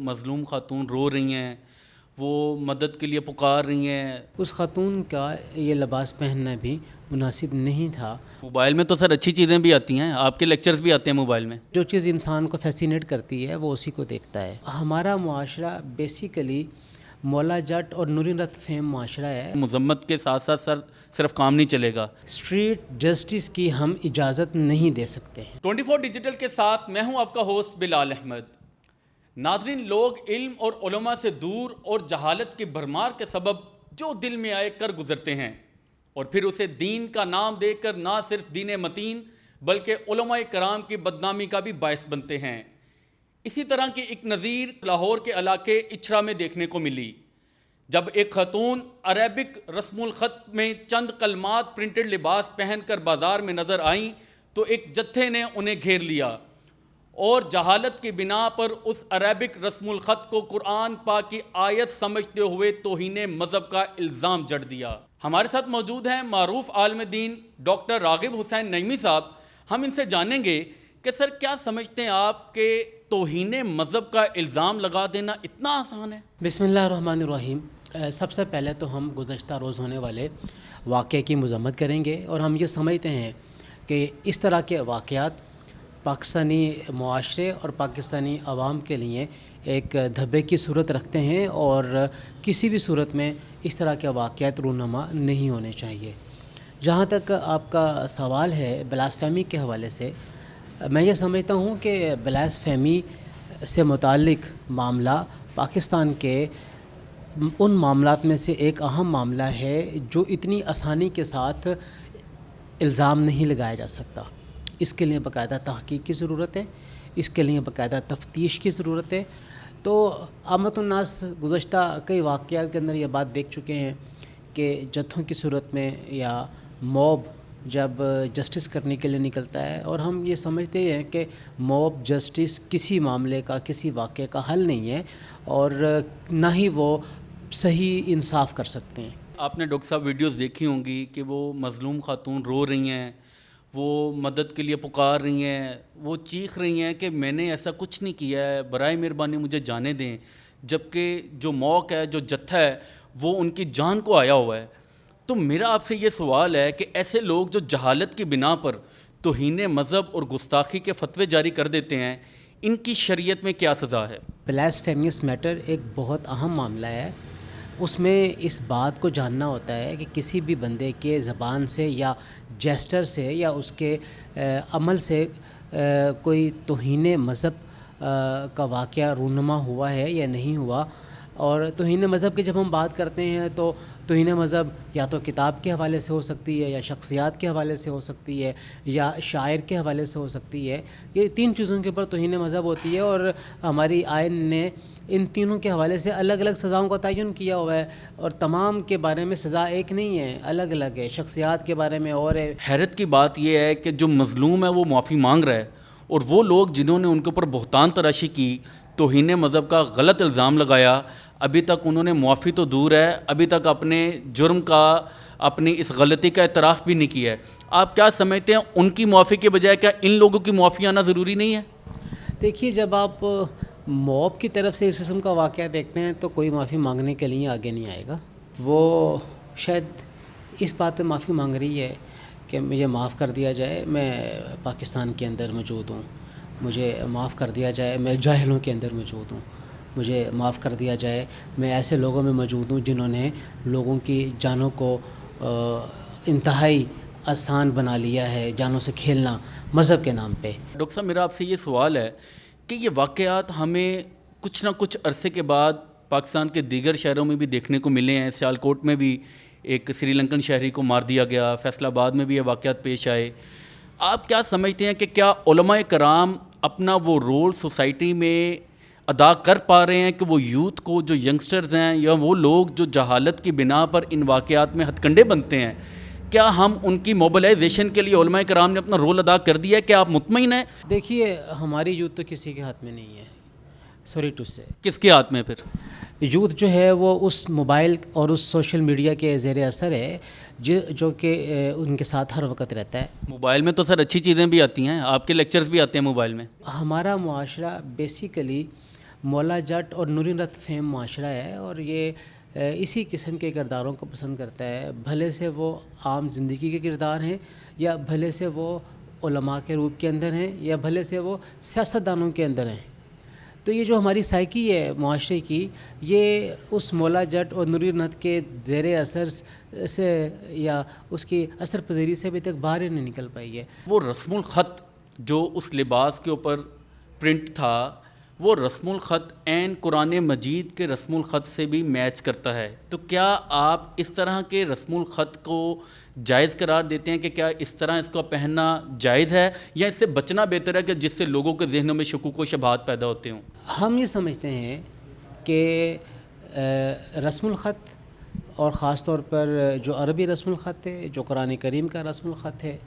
مظلوم خاتون رو رہی ہیں، وہ مدد کے لیے پکار رہی ہیں. اس خاتون کا یہ لباس پہننا بھی مناسب نہیں تھا. موبائل میں تو سر اچھی چیزیں بھی آتی ہیں، آپ کے لیکچرز بھی آتے ہیں موبائل میں. جو چیز انسان کو فیسینیٹ کرتی ہے وہ اسی کو دیکھتا ہے. ہمارا معاشرہ بیسیکلی مولا جٹ اور نوری رت فیم معاشرہ ہے. مذمت کے ساتھ ساتھ سر صرف کام نہیں چلے گا. اسٹریٹ جسٹس کی ہم اجازت نہیں دے سکتے ہیں. 24 ڈیجیٹل کے ساتھ میں ہوں آپ کا ہوسٹ بلال احمد. ناظرین، لوگ علم اور علماء سے دور اور جہالت کی بھرمار کے سبب جو دل میں آئے کر گزرتے ہیں اور پھر اسے دین کا نام دے کر نہ صرف دین متین بلکہ علماء کرام کی بدنامی کا بھی باعث بنتے ہیں. اسی طرح کی ایک نظیر لاہور کے علاقے اچھرا میں دیکھنے کو ملی، جب ایک خاتون عربک رسم الخط میں چند کلمات پرنٹڈ لباس پہن کر بازار میں نظر آئیں تو ایک جتھے نے انہیں گھیر لیا اور جہالت کی بنا پر اس عربک رسم الخط کو قرآن پاک کی آیت سمجھتے ہوئے توہین مذہب کا الزام جڑ دیا. ہمارے ساتھ موجود ہیں معروف عالم دین ڈاکٹر راغب حسین نعیمی صاحب. ہم ان سے جانیں گے کہ سر کیا سمجھتے ہیں آپ کہ توہین مذہب کا الزام لگا دینا اتنا آسان ہے؟ بسم اللہ الرحمن الرحیم. سب سے پہلے تو ہم گزشتہ روز ہونے والے واقعے کی مذمت کریں گے اور ہم یہ سمجھتے ہیں کہ اس طرح کے واقعات پاکستانی معاشرے اور پاکستانی عوام کے لیے ایک دھبے کی صورت رکھتے ہیں اور کسی بھی صورت میں اس طرح کے واقعات رونما نہیں ہونے چاہیے. جہاں تک آپ کا سوال ہے بلاسفیمی کے حوالے سے، میں یہ سمجھتا ہوں کہ بلاسفیمی سے متعلق معاملہ پاکستان کے ان معاملات میں سے ایک اہم معاملہ ہے جو اتنی آسانی کے ساتھ الزام نہیں لگایا جا سکتا. اس کے لیے باقاعدہ تحقیق کی ضرورت ہے، اس کے لیے باقاعدہ تفتیش کی ضرورت ہے. تو عامت الناس گزشتہ کئی واقعات کے اندر یہ بات دیکھ چکے ہیں کہ جتھوں کی صورت میں یا موب جب جسٹس کرنے کے لیے نکلتا ہے، اور ہم یہ سمجھتے ہیں کہ موب جسٹس کسی معاملے کا، کسی واقعے کا حل نہیں ہے اور نہ ہی وہ صحیح انصاف کر سکتے ہیں. آپ نے ڈاکٹر صاحب ویڈیوز دیکھی ہوں گی کہ وہ مظلوم خاتون رو رہی ہیں، وہ مدد کے لیے پکار رہی ہیں، وہ چیخ رہی ہیں کہ میں نے ایسا کچھ نہیں کیا ہے، برائے مہربانی مجھے جانے دیں، جبکہ جو موقع ہے، جو جتھا ہے، وہ ان کی جان کو آیا ہوا ہے. تو میرا آپ سے یہ سوال ہے کہ ایسے لوگ جو جہالت کی بنا پر توہین مذہب اور گستاخی کے فتوے جاری کر دیتے ہیں، ان کی شریعت میں کیا سزا ہے؟ بلاسفیمیس میٹر ایک بہت اہم معاملہ ہے. اس میں اس بات کو جاننا ہوتا ہے کہ کسی بھی بندے کے زبان سے یا جیسٹر سے یا اس کے عمل سے کوئی توہین مذہب کا واقعہ رونما ہوا ہے یا نہیں ہوا. اور توہین مذہب کی جب ہم بات کرتے ہیں تو توہین مذہب یا تو کتاب کے حوالے سے ہو سکتی ہے، یا شخصیات کے حوالے سے ہو سکتی ہے، یا شاعر کے حوالے سے ہو سکتی ہے. یہ تین چیزوں کے اوپر توہین مذہب ہوتی ہے اور ہماری آئین نے ان تینوں کے حوالے سے الگ الگ سزاؤں کا تعین کیا ہوا ہے اور تمام کے بارے میں سزا ایک نہیں ہے، الگ الگ ہے. شخصیات کے بارے میں اور ہے. حیرت کی بات یہ ہے کہ جو مظلوم ہے وہ معافی مانگ رہا ہے اور وہ لوگ جنہوں نے ان کے اوپر بہتان تراشی کی، توہین مذہب کا غلط الزام لگایا، ابھی تک انہوں نے معافی تو دور ہے، ابھی تک اپنے جرم کا، اپنی اس غلطی کا اعتراف بھی نہیں کیا ہے. آپ کیا سمجھتے ہیں ان کی معافی کے بجائے کیا ان لوگوں کی معافی آنا ضروری نہیں ہے؟ دیکھیے، جب آپ موب کی طرف سے اس قسم کا واقعہ دیکھتے ہیں تو کوئی معافی مانگنے کے لیے آگے نہیں آئے گا. وہ شاید اس بات پہ معافی مانگ رہی ہے کہ مجھے معاف کر دیا جائے، میں پاکستان کے اندر موجود ہوں، مجھے معاف کر دیا جائے، میں جاہلوں کے اندر موجود ہوں، مجھے معاف کر دیا جائے، میں ایسے لوگوں میں موجود ہوں جنہوں نے لوگوں کی جانوں کو انتہائی آسان بنا لیا ہے، جانوں سے کھیلنا مذہب کے نام پہ. ڈاکٹر صاحب، میرا آپ سے یہ سوال ہے کہ یہ واقعات ہمیں کچھ نہ کچھ عرصے کے بعد پاکستان کے دیگر شہروں میں بھی دیکھنے کو ملے ہیں. سیالکوٹ میں بھی ایک سری لنکن شہری کو مار دیا گیا، فیصل آباد میں بھی یہ واقعات پیش آئے. آپ کیا سمجھتے ہیں کہ کیا علماء کرام اپنا وہ رول سوسائٹی میں ادا کر پا رہے ہیں کہ وہ یوتھ کو، جو ینگسٹرز ہیں یا وہ لوگ جو جہالت کی بنا پر ان واقعات میں ہتھ کنڈے بنتے ہیں، کیا ہم ان کی موبلائزیشن کے لیے علماء کرام نے اپنا رول ادا کر دیا ہے؟ کیا آپ مطمئن ہیں؟ دیکھیے، ہماری یوتھ تو کسی کے ہاتھ میں نہیں ہے، سوری ٹو سے. کس کے ہاتھ میں پھر؟ یوتھ جو ہے وہ اس موبائل اور اس سوشل میڈیا کے زیر اثر ہے جو کہ ان کے ساتھ ہر وقت رہتا ہے. موبائل میں تو سر اچھی چیزیں بھی آتی ہیں، آپ کے لیکچرز بھی آتے ہیں موبائل میں. ہمارا معاشرہ بیسیکلی مولا جٹ اور نوری رت فیم معاشرہ ہے، اور یہ اسی قسم کے کرداروں کو پسند کرتا ہے، بھلے سے وہ عام زندگی کے کردار ہیں یا بھلے سے وہ علماء کے روپ کے اندر ہیں یا بھلے سے وہ سیاستدانوں کے اندر ہیں۔ تو یہ جو ہماری سائیکی ہے معاشرے کی، یہ اس مولا جٹ اور نوری رت کے زیر اثر سے یا اس کی اثر پذیری سے ابھی تک باہر ہی نہیں نکل پائی ہے۔ وہ رسم الخط جو اس لباس کے اوپر پرنٹ تھا، وہ رسم الخط عین قرآن مجید کے رسم الخط سے بھی میچ کرتا ہے، تو کیا آپ اس طرح کے رسم الخط کو جائز قرار دیتے ہیں کہ کیا اس طرح اس کو پہننا جائز ہے، یا اس سے بچنا بہتر ہے کہ جس سے لوگوں کے ذہنوں میں شکوک و شبہات پیدا ہوتے ہوں؟ ہم یہ سمجھتے ہیں کہ رسم الخط اور خاص طور پر جو عربی رسم الخط ہے، جو قرآن کریم کا رسم الخط ہے،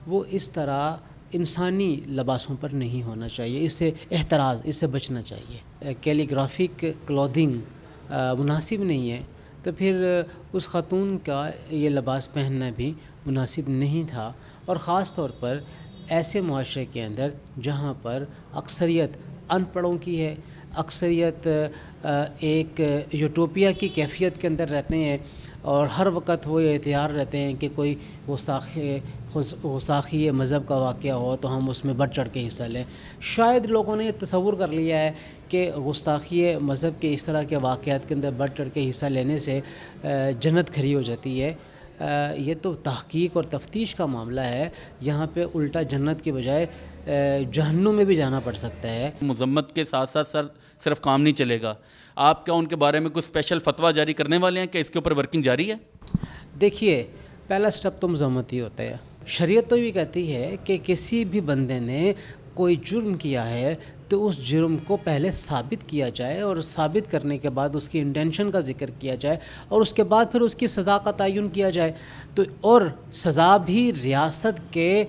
وہ اس طرح انسانی لباسوں پر نہیں ہونا چاہیے، اس سے احتراز، اس سے بچنا چاہیے۔ کیلی گرافک کلودنگ مناسب نہیں ہے، تو پھر اس خاتون کا یہ لباس پہننا بھی مناسب نہیں تھا، اور خاص طور پر ایسے معاشرے کے اندر جہاں پر اکثریت ان پڑھوں کی ہے، اکثریت ایک یوٹوپیا کی کیفیت کے اندر رہتے ہیں، اور ہر وقت وہ یہ تیار رہتے ہیں کہ کوئی گستاخی مذہب کا واقعہ ہو تو ہم اس میں بڑھ چڑھ کے حصہ لیں۔ شاید لوگوں نے یہ تصور کر لیا ہے کہ گستاخی مذہب کے اس طرح کے واقعات کے اندر بڑھ چڑھ کے حصہ لینے سے جنت کھری ہو جاتی ہے۔ یہ تو تحقیق اور تفتیش کا معاملہ ہے، یہاں پہ الٹا جنت کی بجائے جہنم میں بھی جانا پڑ سکتا ہے۔ مذمت کے ساتھ ساتھ صرف کام نہیں چلے گا، آپ کیا ان کے بارے میں کوئی اسپیشل فتویٰ جاری کرنے والے ہیں کہ اس کے اوپر ورکنگ جاری ہے؟ دیکھیے، پہلا سٹیپ تو مذمت ہی ہوتا ہے۔ شریعت تو یہ کہتی ہے کہ کسی بھی بندے نے کوئی جرم کیا ہے تو اس جرم کو پہلے ثابت کیا جائے، اور ثابت کرنے کے بعد اس کی انٹینشن کا ذکر کیا جائے، اور اس کے بعد پھر اس کی سزا کا تعین کیا جائے، تو اور سزا بھی ریاست کے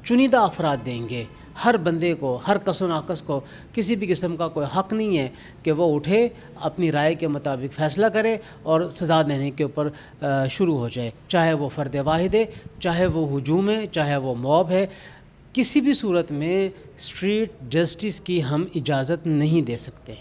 چنیدہ افراد دیں گے۔ ہر بندے کو، ہر کس و ناقص کو کسی بھی قسم کا کوئی حق نہیں ہے کہ وہ اٹھے، اپنی رائے کے مطابق فیصلہ کرے اور سزا دینے کے اوپر شروع ہو جائے، چاہے وہ فرد واحد ہے، چاہے وہ ہجوم ہے، چاہے وہ موب ہے۔ کسی بھی صورت میں اسٹریٹ جسٹس کی ہم اجازت نہیں دے سکتے ہیں۔